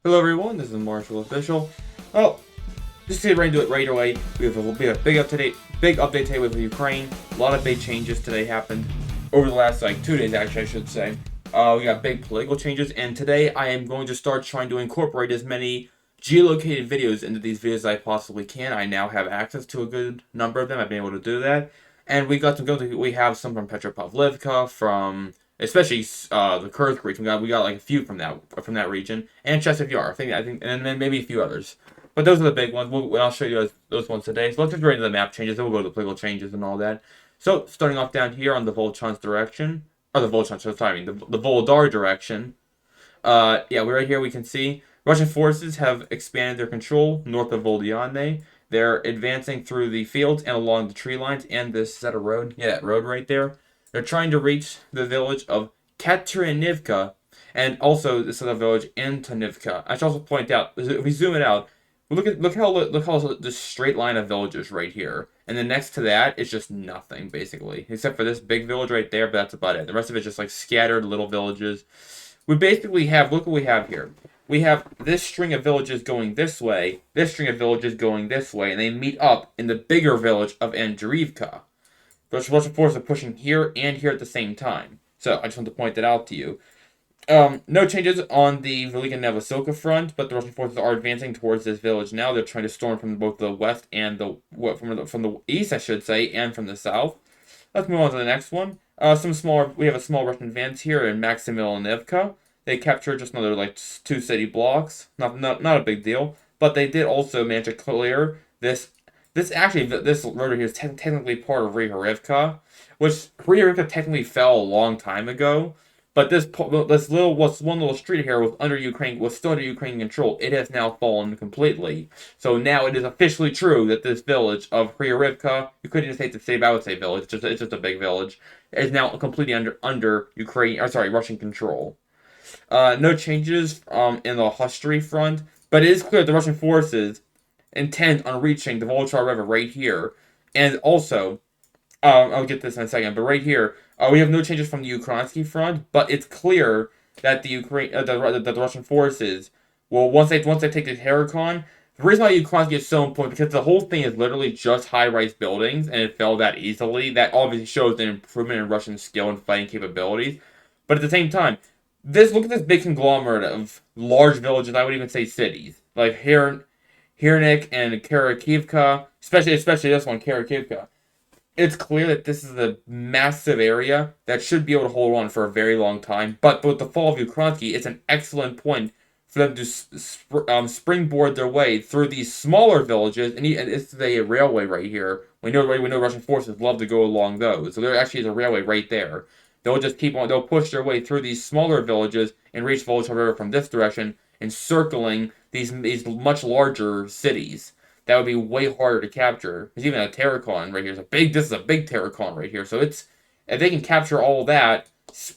Hello everyone, this is Marshall Official. Well, just to get right into it right away, we have a big update today with Ukraine. A lot of big changes today happened over the last 2 days, actually I should say. We got big political changes, and today I am going to start trying to incorporate as many geolocated videos into these videos as I possibly can. I now have access to a good number of them. I've been able to do that, and we have some from Petropavlivka, from especially the Kursk region. We got like a few from that region, and Chesiv Yar. I think, and then maybe a few others. But those are the big ones. I'll show you those ones today. So let's just right into the map changes. Then we'll go to the political changes and all that. So starting off down here on the Volchansk direction, or the Volchansk, sorry, the Volodar direction. Yeah, we're right here. We can see Russian forces have expanded their control north of Voldyane. They're advancing through the fields and along the tree lines and this set of road. Yeah, that road right there. They're trying to reach the village of Katerinivka and also this other village Antonivka. I should also point out, if we zoom it out, look how this straight line of villages right here, and then next to that is just nothing basically, except for this big village right there. But that's about it. The rest of it's just like scattered little villages. We basically have, look what we have here. We have this string of villages going this way, this string of villages going this way, and they meet up in the bigger village of Andreevka. The Russian forces are pushing here and here at the same time. So I just want to point that out to you. No changes on the Velika Novosilka front, but the Russian forces are advancing towards this village now. They're trying to storm from both the west and from the east, I should say, and from the south. Let's move on to the next one. We have a small Russian advance here in Maximilianivka. They captured just another 2 city blocks. Not a big deal, but they did also manage to clear this. This road here is technically part of Ryhorivka, which Ryhorivka technically fell a long time ago. But one little street here was still under Ukrainian control. It has now fallen completely. So now it is officially true that this village of Ryhorivka, you couldn't even say it's a city, but I would say village. It's just a big village. Is now completely under Russian control. No changes in the Hustry front, but it is clear that the Russian forces intend on reaching the Volchar River right here, and also, I'll get this in a second, but right here, we have no changes from the Ukrainsky front, but it's clear that the Russian forces will once they take the Herakon. The reason why Ukrainsky is so important because the whole thing is literally just high-rise buildings, and it fell that easily. That obviously shows an improvement in Russian skill and fighting capabilities, but at the same time, look at this big conglomerate of large villages. I would even say cities like Hirnik and Karakivka, especially this one, Karakivka. It's clear that this is a massive area that should be able to hold on for a very long time. But with the fall of Ukrainsky, it's an excellent point for them to springboard their way through these smaller villages. And it's a railway right here. We know Russian forces love to go along those. So there actually is a railway right there. They'll push their way through these smaller villages and reach Volga River from this direction, encircling these much larger cities. That would be way harder to capture. There's even a Terracon right here. This is a big Terracon right here. So if they can capture all that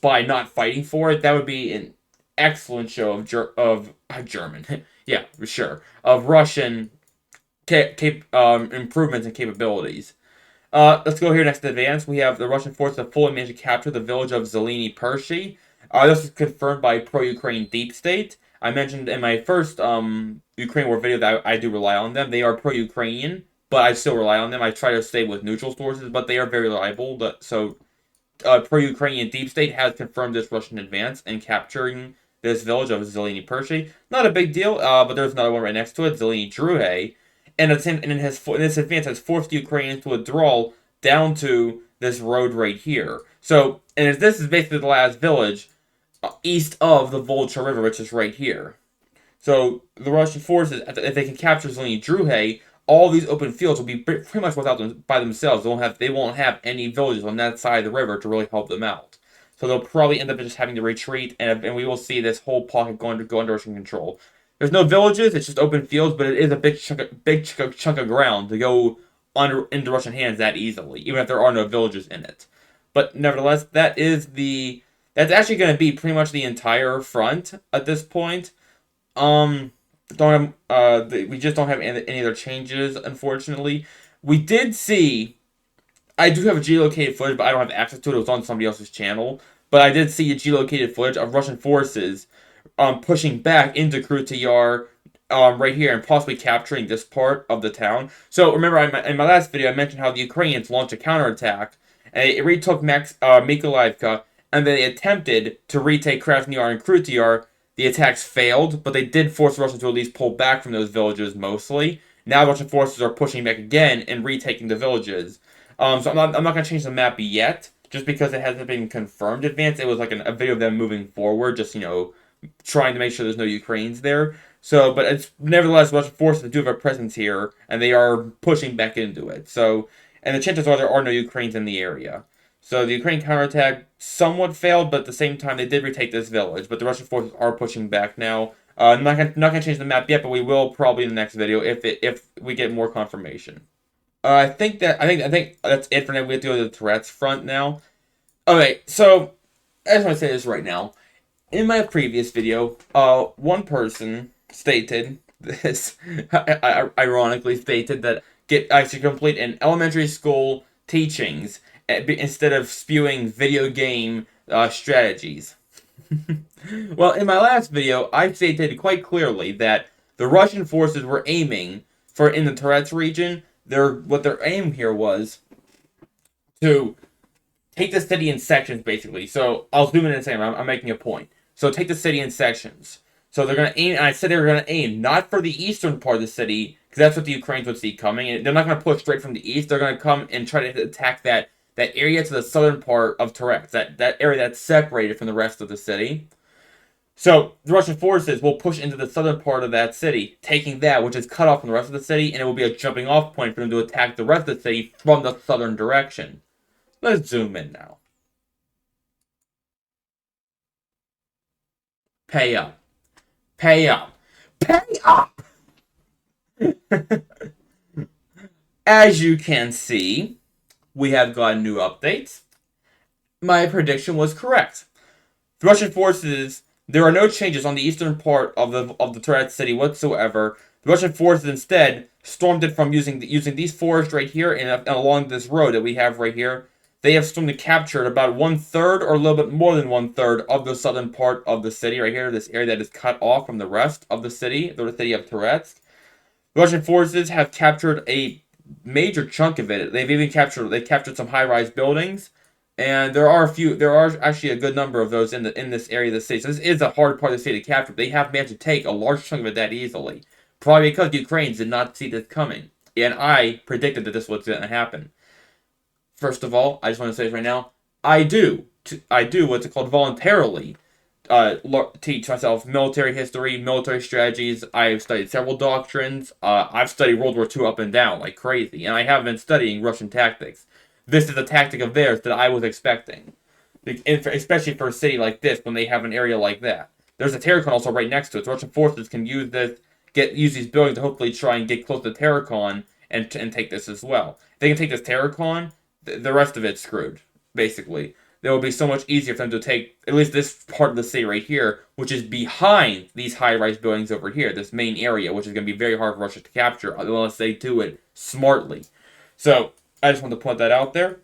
by not fighting for it, that would be an excellent show of German. Yeah, sure. Of Russian improvements and capabilities. Let's go here next to advance. We have the Russian forces have fully managed to capture the village of Zeleny Pershi. This is confirmed by pro-Ukraine Deep State. I mentioned in my first Ukraine War video that I do rely on them. They are pro-Ukrainian, but I still rely on them. I try to stay with neutral sources, but they are very reliable. So, pro-Ukrainian Deep State has confirmed this Russian advance and capturing this village of Zeleny Pershi. Not a big deal, but there's another one right next to it, Zeleny Druhe. And this advance has forced the Ukrainians to withdraw down to this road right here. So, and this is basically the last village east of the Volcha River, which is right here. So the Russian forces, if they can capture Zeleny Druhe, all these open fields will be pretty much without them by themselves. They won't have any villages on that side of the river to really help them out. So they'll probably end up just having to retreat, and we will see this whole pocket go under Russian control. There's no villages; it's just open fields, but it is a big chunk of ground to go into Russian hands that easily, even if there are no villages in it. But nevertheless, that's actually going to be pretty much the entire front at this point. We just don't have any other changes, unfortunately. We did see, I do have a geolocated footage, but I don't have access to it. It was on somebody else's channel. But I did see a geolocated footage of Russian forces pushing back into Krutiyar, right here, and possibly capturing this part of the town. So remember, in my last video, I mentioned how the Ukrainians launched a counterattack, and it retook Mykolaiivka, and they attempted to retake Krasnoyar and Krutiyar. The attacks failed, but they did force the Russians to at least pull back from those villages mostly. Now Russian forces are pushing back again and retaking the villages. So I'm not going to change the map yet, just because it hasn't been confirmed advance. It was like a video of them moving forward, just, trying to make sure there's no Ukrainians there. So, but it's nevertheless Russian forces do have a presence here, and they are pushing back into it. So, and the chances are there are no Ukrainians in the area. So the Ukrainian counterattack somewhat failed, but at the same time they did retake this village. But the Russian forces are pushing back now. I'm not gonna change the map yet, but we will probably in the next video if we get more confirmation. I think that's it for now. We have to go to the Toretsk front now. Okay, so I just want to say this right now. In my previous video, one person stated this, ironically stated that I should complete an elementary school teachings instead of spewing video game strategies. Well, in my last video, I stated quite clearly that the Russian forces were aiming for in the Toretsk region. What their aim here was to take the city in sections, basically. So I'll zoom in and say I'm making a point. So take the city in sections. So they're going to aim, and I said they were going to aim not for the eastern part of the city, because that's what the Ukrainians would see coming. And they're not going to push straight from the east. They're going to come and try to attack that area to the southern part of Toretsk, that area that's separated from the rest of the city. So the Russian forces will push into the southern part of that city, taking that, which is cut off from the rest of the city, and it will be a jumping off point for them to attack the rest of the city from the southern direction. Let's zoom in now. Pay up. Pay up. Pay up! As you can see, we have gotten new updates. My prediction was correct. The Russian forces, there are no changes on the eastern part of the Toretsk city whatsoever. The Russian forces instead stormed it from using these forests right here and along this road that we have right here. They have stormed and captured about 1/3 or a little bit more than 1/3 of the southern part of the city right here, this area that is cut off from the rest of the city of Toretsk. The Russian forces have captured a major chunk of it. They've captured some high-rise buildings, and there are actually a good number of those in this area of the city. So this is a hard part of the city to capture. They have managed to take a large chunk of it that easily, probably because the Ukrainians did not see this coming, and I predicted that this was going to happen. First of all, I just want to say this right now. I do what's called voluntarily teach myself military history, military strategies. I've studied several doctrines. I've studied World War II up and down like crazy, and I have been studying Russian tactics. This is a tactic of theirs that I was expecting, especially for a city like this when they have an area like that. There's a Terracon also right next to it. So Russian forces can use these buildings to hopefully try and get close to Terracon and take this as well. If they can take this Terracon, the rest of it's screwed, basically. It will be so much easier for them to take at least this part of the city right here, which is behind these high-rise buildings over here, this main area, which is going to be very hard for Russia to capture unless they do it smartly. So, I just want to put that out there.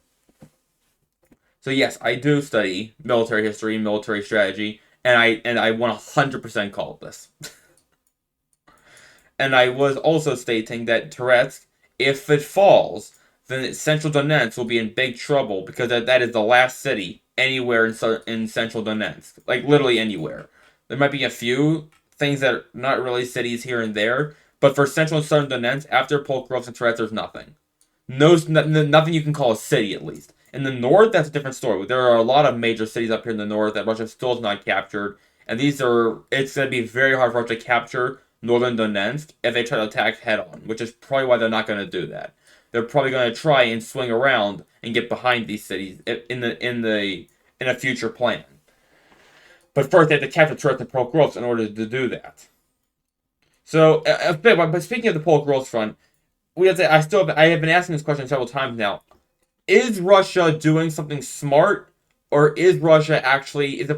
So yes, I do study military history, military strategy, and I 100% called this. And I was also stating that Toretsk, if it falls, then Central Donetsk will be in big trouble because that is the last city anywhere in Central Donetsk. Like, literally anywhere. There might be a few things that are not really cities here and there, but for Central and Southern Donetsk, after Pokrovsk and Toretsk, there's nothing. Nothing you can call a city, at least. In the north, that's a different story. There are a lot of major cities up here in the north that Russia still has not captured, and it's going to be very hard for Russia to capture Northern Donetsk if they try to attack head-on, which is probably why they're not going to do that. They're probably going to try and swing around and get behind these cities in a future plan. But first, they have to capture Toretsk and Pokrovsk in order to do that. So, but speaking of the Pokrovsk front, I have been asking this question several times now. Is Russia doing something smart, or is it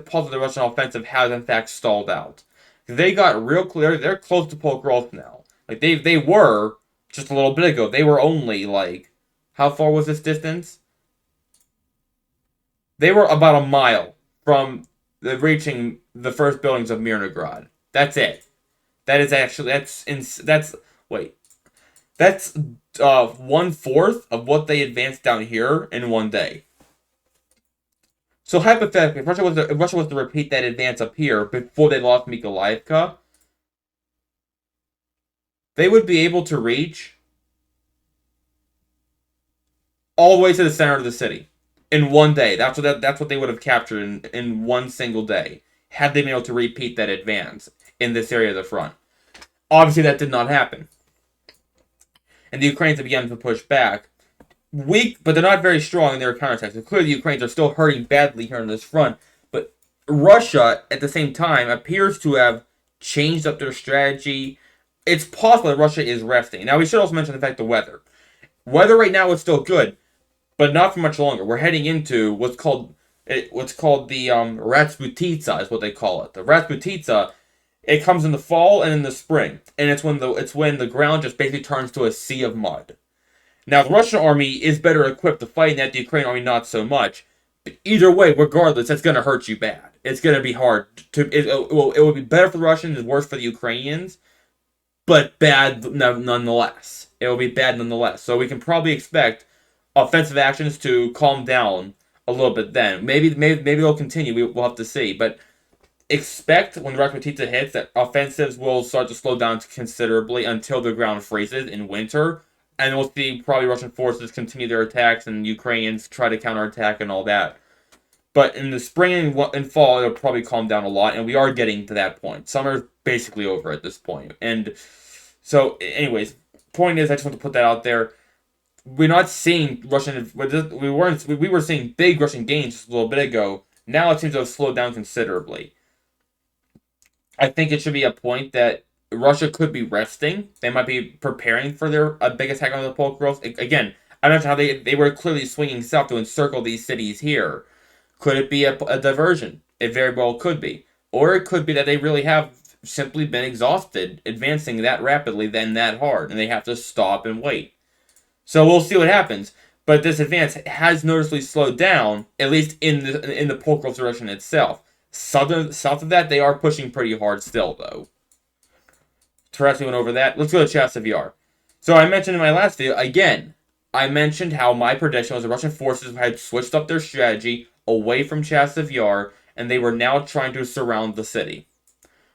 possible the Russian offensive has in fact stalled out? They got real clear. They're close to Pokrovsk now. Like they were. Just a little bit ago, they were only like, how far was this distance? They were about a mile from reaching the first buildings of Mirnograd. That's it. That is actually that's wait that's 1/4 of what they advanced down here in one day. So hypothetically, if Russia was to repeat that advance up here before they lost Mykolaiivka, they would be able to reach all the way to the center of the city in one day. That's what they would have captured in one single day had they been able to repeat that advance in this area of the front. Obviously, that did not happen, and the Ukrainians have begun to push back. Weak, but they're not very strong in their counterattacks. So clearly, the Ukrainians are still hurting badly here on this front. But Russia, at the same time, appears to have changed up their strategy. It's possible that Russia is resting. Now, we should also mention the fact the weather. Weather right now is still good, but not for much longer. We're heading into what's called the Rasputitsa is what they call it. The Rasputitsa, it comes in the fall and in the spring, and it's when the ground just basically turns to a sea of mud. Now, the Russian army is better equipped to fight that, the Ukrainian army not so much. But either way, regardless, that's going to hurt you bad. It's going to be hard. It will be better for the Russians and worse for the Ukrainians, but bad nonetheless. It will be bad nonetheless. So we can probably expect offensive actions to calm down a little bit then. Maybe they'll continue. We'll have to see. But expect when the Rasputitsa hits that offensives will start to slow down considerably until the ground freezes in winter. And we'll see probably Russian forces continue their attacks and Ukrainians try to counterattack and all that. But in the spring and fall, it'll probably calm down a lot, and we are getting to that point. Summer's basically over at this point. And so, anyways, point is, I just want to put that out there. We're not seeing we were seeing big Russian gains just a little bit ago. Now it seems to have slowed down considerably. I think it should be a point that Russia could be resting. They might be preparing for their big attack on the Polk Girls. Again, I mentioned how they were clearly swinging south to encircle these cities here. Could it be a diversion? It very well could be. Or it could be that they really have simply been exhausted advancing that rapidly, then that hard, and they have to stop and wait. So we'll see what happens. But this advance has noticeably slowed down, at least in the Polk Girls direction itself. South of that, they are pushing pretty hard still, though. Toretsk went over that. Let's go to Chasiv Yar. So I mentioned in my last video, again, I mentioned how my prediction was the Russian forces had switched up their strategy away from Chasiv Yar, and they were now trying to surround the city.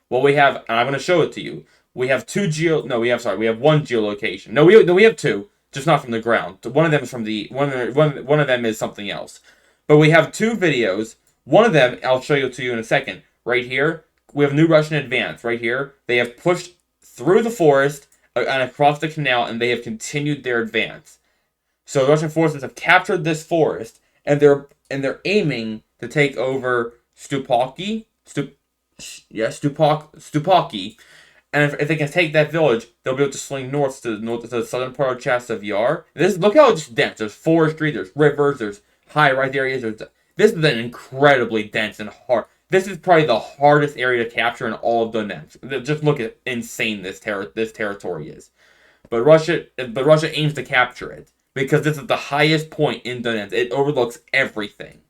Well, we have, and I'm going to show it to you. We have we have one geolocation. No, we have two, just not from the ground. One of them is from the, one of them is something else. But we have two videos. One of them, I'll show you to you in a second. Right here, we have new Russian advance. Right here, they have pushed through the forest and across the canal, and they have continued their advance. So the Russian forces have captured this forest, and they're aiming to take over Stupaki. Stupaki. And if they can take that village, they'll be able to swing north to the southern part of Chasiv Yar. Look how it's dense. There's forestry, there's rivers, there's high-rise areas. This is an incredibly dense and hard. This is probably the hardest area to capture in all of Donetsk. Just look at insane this territory is. But Russia aims to capture it because this is the highest point in Donetsk. It overlooks everything.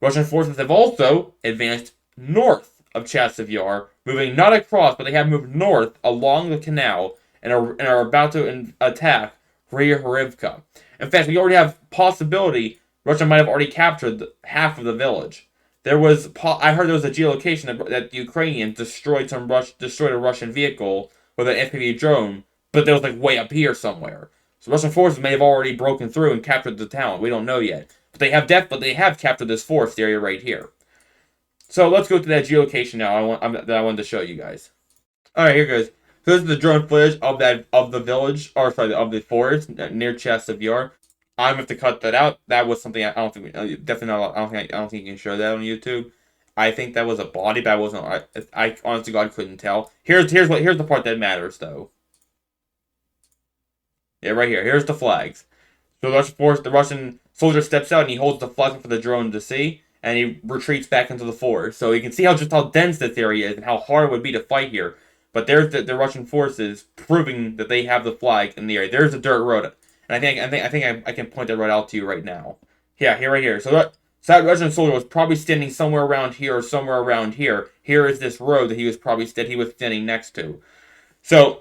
Russian forces have also advanced north of Chasiv Yar, moving not across, but they have moved north along the canal and are about to attack Ryhorivka. In fact, we already have possibility Russia might have already captured half of the village. I heard there was a geolocation that the Ukrainians destroyed a Russian vehicle with an FPV drone, but it was like way up here somewhere. So Russian forces may have already broken through and captured the town. We don't know yet, but they have captured this forest area right here. So let's go to that geolocation now. That I wanted to show you guys. All right, here goes. So this is the drone footage of the village, or sorry, of the forest near Chasiv Yar. I'm gonna have to cut that out. That was something I don't think definitely not. I don't think you can show that on YouTube. I think that was a body, but I wasn't. I honestly God couldn't tell. Here's the part that matters though. Yeah, right here. Here's the flags. So the Russian soldier steps out and he holds the flag for the drone to see, and he retreats back into the forest. So you can see how dense this area is and how hard it would be to fight here. But there's the Russian forces proving that they have the flag in the area. There's a dirt road. And I think I can point that right out to you right now. Yeah, right here. So So that Russian soldier was probably standing somewhere around here or somewhere around here. Here is this road that he was standing next to. So,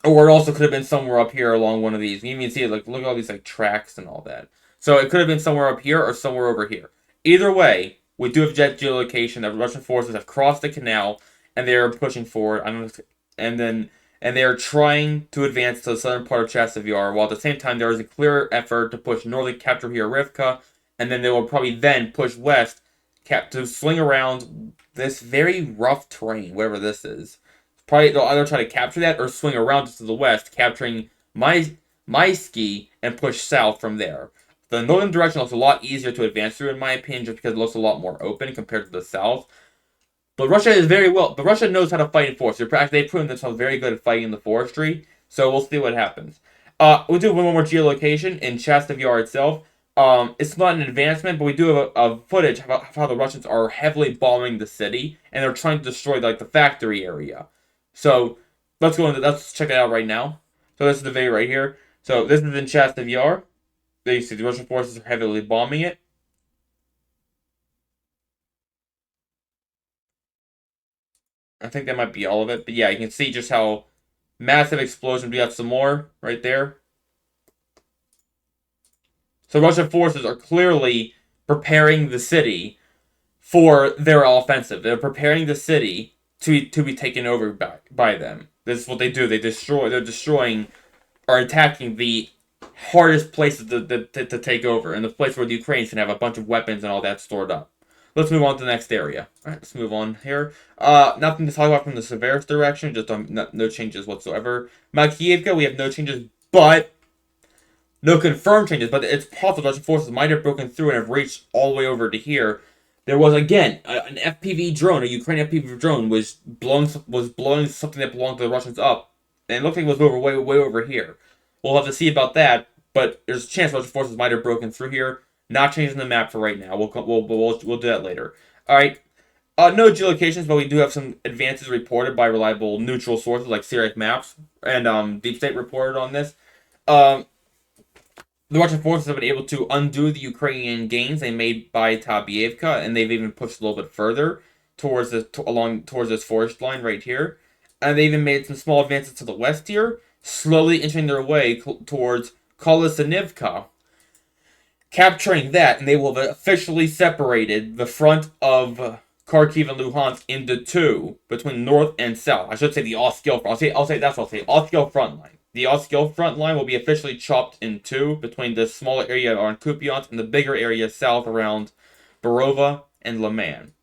or it also could have been somewhere up here along one of these. You can even see it, like, look at all these, like, tracks and all that. So it could have been somewhere up here or somewhere over here. Either way, we do have jet geolocation that Russian forces have crossed the canal and they are pushing forward. I don't know, and they are trying to advance to the southern part of Chasiv, while at the same time there is a clear effort to push north, capture here Rivka, and then they will probably then push west to swing around this very rough terrain, whatever this is. Probably they'll either try to capture that or swing around to the west, capturing my ski and push south from there. The northern direction looks a lot easier to advance through, in my opinion, just because it looks a lot more open compared to the south. But Russia knows how to fight in forest. They've proven themselves very good at fighting in the forestry. So we'll see what happens. We'll do one more geolocation in Chastav itself. It's not an advancement, but we do have a footage of how the Russians are heavily bombing the city, and they're trying to destroy like the factory area. So let's check it out right now. So this is the video right here. So this is in Chastav. There you see the Russian forces are heavily bombing it. I think that might be all of it. But yeah, you can see just how massive explosion. We got some more right there. So Russian forces are clearly preparing the city for their offensive. They're preparing the city to be taken over by them. This is what they do. They're destroying or attacking the hardest places to take over, and the place where the Ukrainians can have a bunch of weapons and all that stored up. Let's move on to the next area. Alright, let's move on here. Nothing to talk about from the Severus direction, just no changes whatsoever. Makiivka, we have no changes, but no confirmed changes, but it's possible Russian forces might have broken through and have reached all the way over to here. There was, again, an FPV drone, a Ukrainian FPV drone, was blowing something that belonged to the Russians up, and it looked like it was way over here. We'll have to see about that, but there's a chance Russian forces might have broken through here. Not changing the map for right now. We'll do that later. All right. No geolocations, but we do have some advances reported by reliable neutral sources like Syriac Maps and Deep State reported on this. The Russian forces have been able to undo the Ukrainian gains they made by Tabievka, and they've even pushed a little bit further towards this forest line right here. And they even made some small advances to the west here, slowly inching their way towards Kolosinivka, capturing that, and they will have officially separated the front of Kharkiv and Luhansk into two between north and south. I should say the Oskil front. I'll say that's what I'll say. Oskil front line. The Oskil front line will be officially chopped in two between the smaller area around Kupiansk and the bigger area south around Borova and Liman.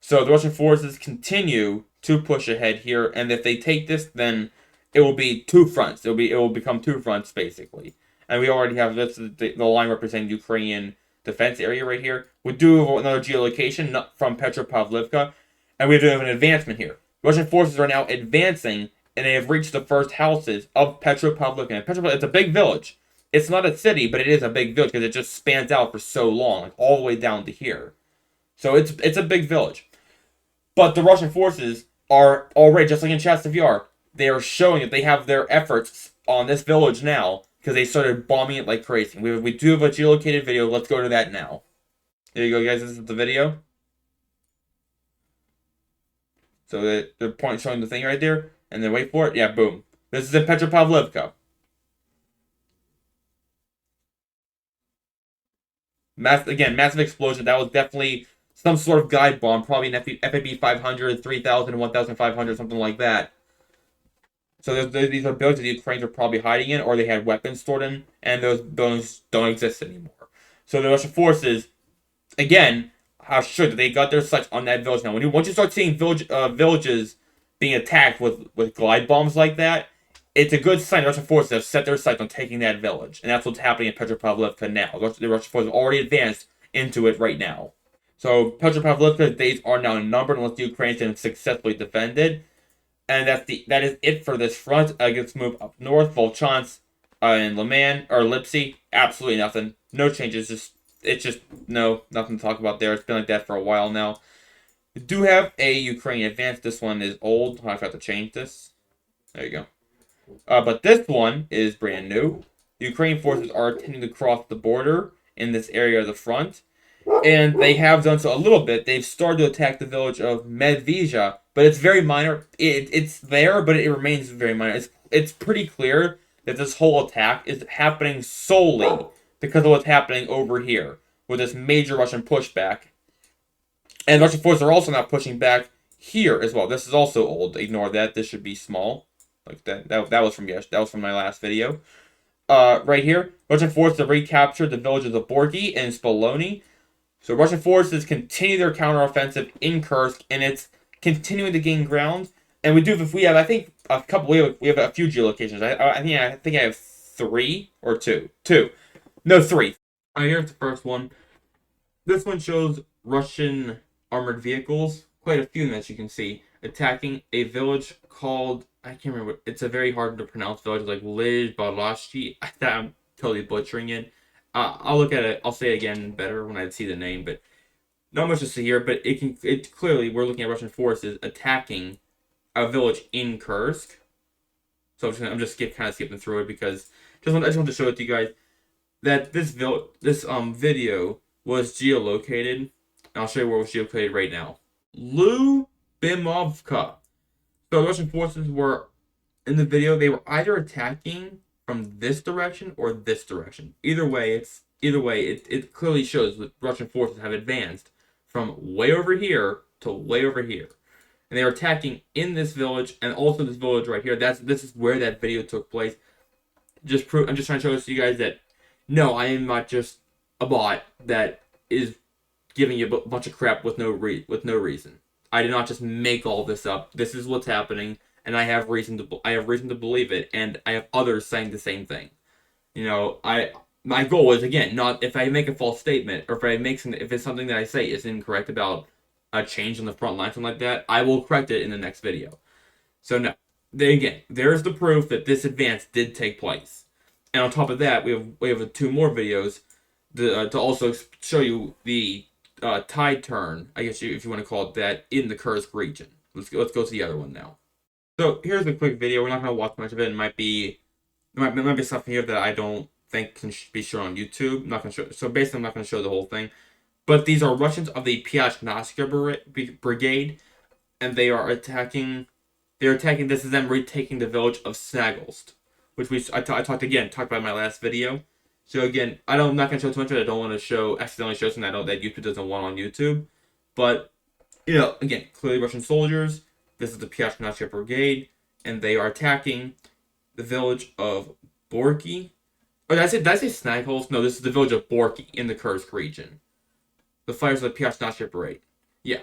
So the Russian forces continue to push ahead here, and if they take this, then it will be two fronts. It will become two fronts basically. And we already have this the line representing Ukrainian defense area right here. We do have another geolocation from Petropavlivka, and we do have an advancement here. Russian forces are now advancing, and they have reached the first houses of Petropavlivka. And Petropavlivka, it's a big village. It's not a city, but it is a big village because it just spans out for so long, like all the way down to here. So it's a big village. But the Russian forces are already, just like in Chastav, they are showing that they have their efforts on this village now, because they started bombing it like crazy. We do have a geolocated video. Let's go to that now. There you go, guys. This is the video. So the point showing the thing right there. And then wait for it. Yeah, boom. This is in Petropavlivka. Massive explosion. That was definitely some sort of guide bomb. Probably an FAB 500, 3000, 1500, something like that. So these are buildings that the Ukrainians are probably hiding in, or they had weapons stored in, and those buildings don't exist anymore. So the Russian forces, again, are sure that they got their sights on that village now. Once you start seeing villages being attacked with glide bombs like that, it's a good sign the Russian forces have set their sights on taking that village. And that's what's happening in Petropavlivka now. The Russian forces have already advanced into it right now. So Petropavlivka's days are now numbered unless the Ukrainians can successfully defend it. And that is it for this front. Let's move up north. Volchansk and Liman or Lipsy. Absolutely nothing. No changes. Nothing to talk about there. It's been like that for a while now. We do have a Ukrainian advance. This one is old. I forgot to change this. There you go. But this one is brand new. The Ukrainian forces are attempting to cross the border in this area of the front. And they have done so a little bit. They've started to attack the village of Medveja, but it's very minor. It's there, but it remains very minor. It's pretty clear that this whole attack is happening solely because of what's happening over here with this major Russian pushback. And Russian forces are also now pushing back here as well. This is also old. Ignore that. This should be small. Like that was from that was from my last video. Right here, Russian forces have recaptured the villages of Borky and Spolony. So Russian forces continue their counteroffensive in Kursk, and it's continuing to gain ground. And we have I think a couple. We have a few geolocations. I think I have 3 or 2. 2. No, 3. Here's the first one. This one shows Russian armored vehicles, quite a few of them, as you can see, attacking a village called, I can't remember, it's a very hard to pronounce village, like Lij Balashi. I'm totally butchering it. I'll look at it, I'll say it again better when I see the name, but not much to see here, but it clearly, we're looking at Russian forces attacking a village in Kursk. So I'm just kind of skipping through it because I just want to show it to you guys that this video was geolocated, and I'll show you where it was geolocated right now. Lubimovka. So the Russian forces were, in the video, they were either attacking from this direction or this direction. Either way, it clearly shows that Russian forces have advanced from way over here to way over here. And they were attacking in this village and also this village right here. This is where that video took place. I'm just trying to show this to you guys that no, I am not just a bot that is giving you a bunch of crap with no reason. I did not just make all this up. This is what's happening, and I have reason to believe it, and I have others saying the same thing. You know, my goal is, again, not if I make a false statement or if it's something that I say is incorrect about a change on the front line, something like that, I will correct it in the next video. So no, again, there's the proof that this advance did take place. And on top of that, we have 2 more videos to also show you the tide turn, I guess if you want to call it that, in the Kursk region. Let's go to the other one now. So here's a quick video. We're not going to watch much of it. It might be something here that I don't think can be shown on YouTube. I'm not going to show. So basically, I'm not going to show the whole thing. But these are Russians of the Pyatchnaya Brigade, and they are attacking. They're attacking. This is them retaking the village of Snagolst, which I talked about in my last video. So again, I'm not going to show too much of it. I don't want to accidentally show something that YouTube doesn't want on YouTube. But, again, clearly Russian soldiers. This is the Pyatchnaya Brigade, and they are attacking the village of Borky. Oh, did I say Snagholz? No, this is the village of Borky in the Kursk region. The fighters of the Pyatchnaya Brigade. Yeah.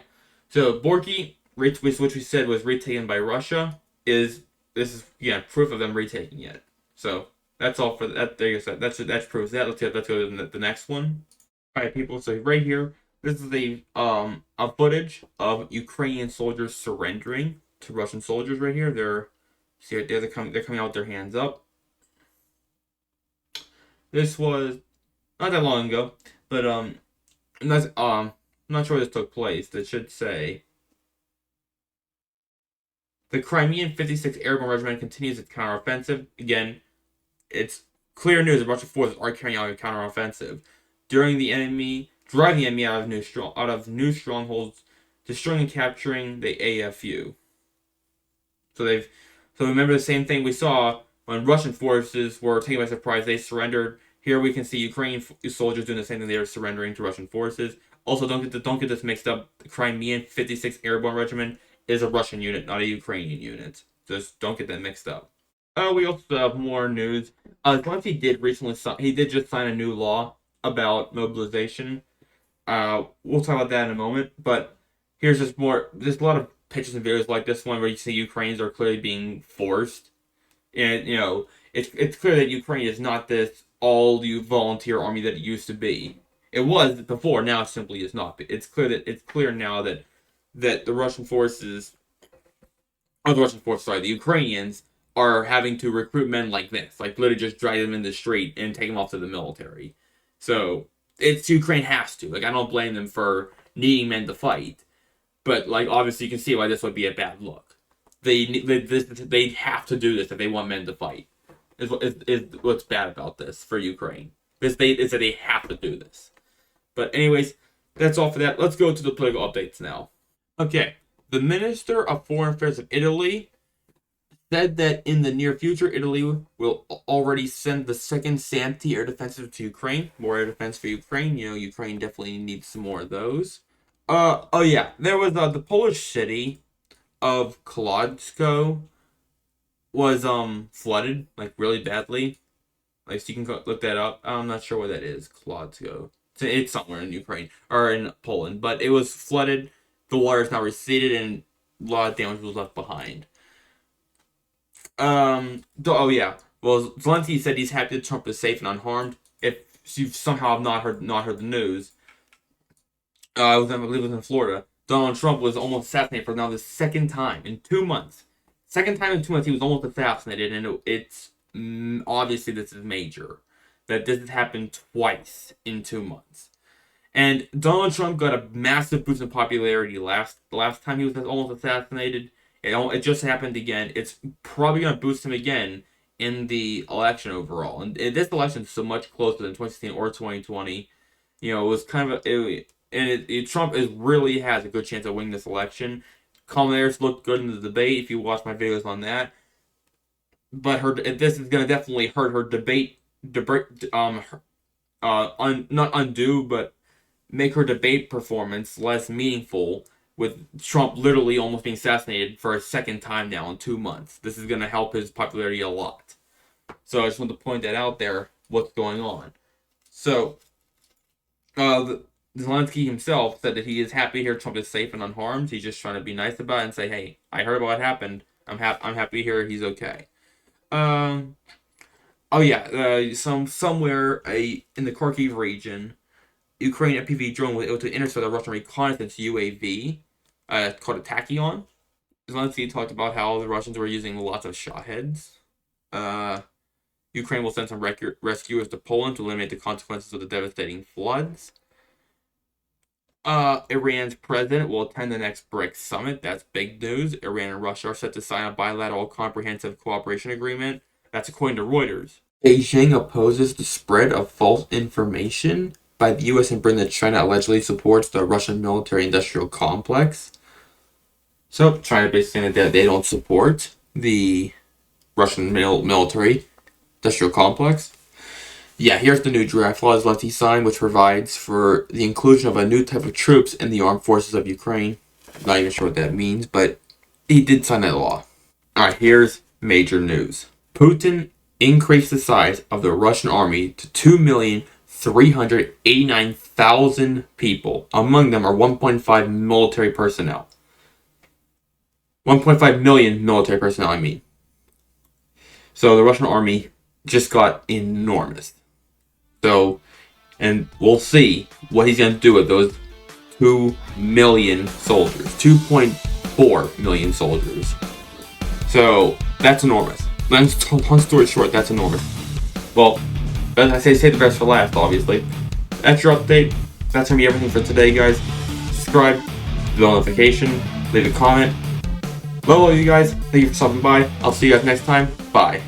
So Borky, which we said was retaken by Russia, this is proof of them retaking it. So that's all for that. There you go. That's proof of that. Let's go to the next one. All right, people. So right here, this is a footage of Ukrainian soldiers surrendering to Russian soldiers. Right here, they're coming out with their hands up. This was not that long ago, but I'm not sure where this took place. It should say the Crimean 56th Airborne Regiment continues its counteroffensive. Again, it's clear news that Russian forces are carrying out a counteroffensive, driving the enemy out of new strongholds, destroying and capturing the AFU. So remember the same thing we saw when Russian forces were taken by surprise. They surrendered. Here we can see Ukrainian soldiers doing the same thing. They are surrendering to Russian forces. Also, don't get this mixed up. The Crimean 56th Airborne Regiment is a Russian unit, not a Ukrainian unit. Just don't get that mixed up. We also have more news. Zelensky did just sign a new law about mobilization. We'll talk about that in a moment. But here's just more. There's a lot of pictures and videos like this one where you see Ukrainians are clearly being forced, and it's clear that Ukraine is not this all-volunteer army that it used to be. It was before. Now it simply is not. It's clear now that the Russian forces, the Ukrainians are having to recruit men like this, like literally just drag them in the street and take them off to the military. So Ukraine has to. Like, I don't blame them for needing men to fight, but like obviously you can see why this would be a bad look. They have to do this if they want men to fight. Is what's bad about this for Ukraine. This date is that they have to do this. But anyways, that's all for that. Let's go to the political updates now. Okay, the Minister of Foreign Affairs of Italy said that in the near future, Italy will already send the second SAMP-T air defensive to Ukraine. More air defense for Ukraine. You know, Ukraine definitely needs some more of those. Oh yeah, there was the Polish city of Kolodsko was flooded like really badly. Like, so you can look that up. I'm not sure what that is. Kolodsko. It's somewhere in Ukraine or in Poland, but it was flooded. The water is now receded, and a lot of damage was left behind. Oh yeah. Well, Zelensky said he's happy that Trump is safe and unharmed. If you somehow have not heard the news, I believe it was in Florida. Donald Trump was almost assassinated for now the second time in 2 months. Second time in 2 months he was almost assassinated, and it's obviously this is major. That this has happened twice in 2 months. And Donald Trump got a massive boost in popularity last time he was almost assassinated. It just happened again. It's probably going to boost him again in the election overall. And this election is so much closer than 2016 or 2020. You know, it was kind of Trump really has a good chance of winning this election. Kamala Harris looked good in the debate. If you watch my videos on that, but this is going to definitely hurt her not undo, but make her debate performance less meaningful, with Trump literally almost being assassinated for a second time now in 2 months. This is going to help his popularity a lot. So I just want to point that out there, what's going on. So, Zelensky himself said that he is happy to hear Trump is safe and unharmed. He's just trying to be nice about it and say, hey, I heard about what happened. I'm happy to hear he's okay. Somewhere in the Kharkiv region, Ukraine FPV drone was able to intercept a Russian reconnaissance UAV called a Tachyon. Zelensky talked about how the Russians were using lots of shot heads. Ukraine will send some rescuers to Poland to eliminate the consequences of the devastating floods. Iran's president will attend the next BRICS summit. That's big news. Iran and Russia are set to sign a bilateral comprehensive cooperation agreement. That's according to Reuters. Beijing opposes the spread of false information by the U.S. and Britain that China allegedly supports the Russian military-industrial complex. So, China basically saying that they don't support the Russian military-industrial complex. Yeah, here's the new draft law Zelensky signed, which provides for the inclusion of a new type of troops in the armed forces of Ukraine. Not even sure what that means, but he did sign that law. Alright, here's major news. Putin increased the size of the Russian army to 2,389,000 people. Among them are 1.5 military personnel. 1.5 million military personnel, I mean. So the Russian army just got enormous. So, and we'll see what he's going to do with those 2 million soldiers. 2.4 million soldiers. So, that's enormous. Long story short, that's enormous. Well, as I say the best for last, obviously. That's your update. That's going to be everything for today, guys. Subscribe, the notification, leave a comment. Love all you guys. Thank you for stopping by. I'll see you guys next time. Bye.